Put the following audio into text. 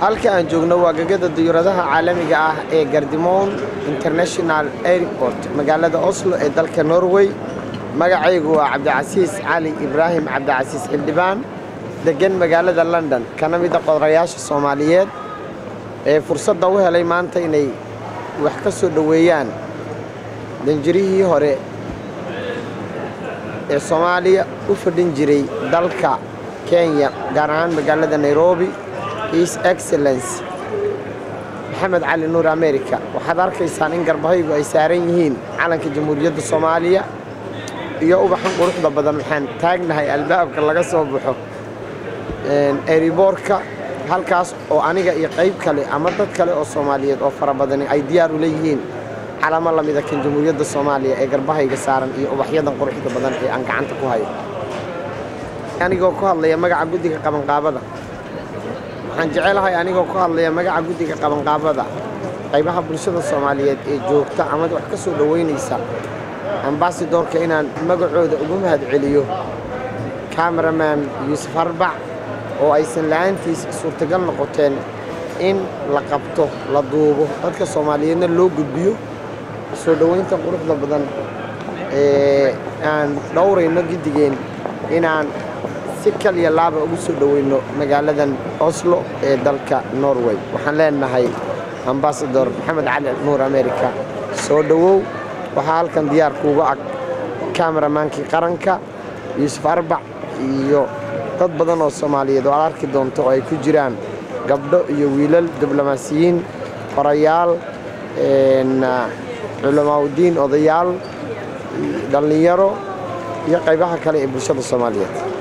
halka aan joogno waa gagada diyuuradaha caalamiga ah ee Gardermoen International Airport magaalada Oslo ee dalka Norway. magacaygu waa Cabdicasiis Cali Ibraahim Cabdicasiis Xildhibaan degan magaalada London kana mid ah qorayaasha Soomaaliyeed ee fursadda u helay maanta inay wax ka soo dhaweeyaan danjirihii hore ee Soomaaliya u fadhin jiray dalka Kenya gaar ahaan magaalada Nairobi His Excellency Maxamed Cali Nuur America. waxaad arkaysaan in garbahaygu ay saaran yihiin calanka Jamhuuriyadda Soomaaliya iyo ubaxan quruxda badan. waxaan taagnahay albaabka laga soo baxo airportka halkaas oo aniga iyo qayb kale ama dad kale oo Soomaaliyeed oo fara badan ay diyaar u leeyihiin calamo la mid ah kan Jamhuuriyadda Soomaaliya ee garbahayga saaran iyo ubaxyadan quruxda badan ee aan gacanta ku hayo. anigoo ku hadlaya magaca guddiga qabanqaabada waxaan jecelahay anigoo ku hadlaya magaca guddiga qabanqaabada qaybaha bulshada Soomaaliyeed ee joogta ama wax ka soo dhaweynaysa ambassadorka inaan magacooda ugu mahadceliyo cameraman Yuusuf Arbac oo aysan la'aantiis suurtagal noqoteen in la qabto la duubo dadka Soomaaliyeedna loo gudbiyo soo dhaweynta quruxda badan ee aan dhowrayno guddigeen inaan si kaliya laaba ugu soo dhaweyno magaaladan Oslo ee dalka Norway. waxaan leenahay ambassador Maxamed Cali Nuur America soo dhawow. waxaa halkan diyaar kuuga ag cameramankii qaranka Yuusuf Arbac iyo dad badan oo Soomaaliyeed oo arki doonto oo ay ku jiraan gabdho iyo wiilal diblomaasiyiin qorayaal culamaadiin odayaal dhalinyaro iyo qaybaha kale ee bulshada Soomaaliyeed.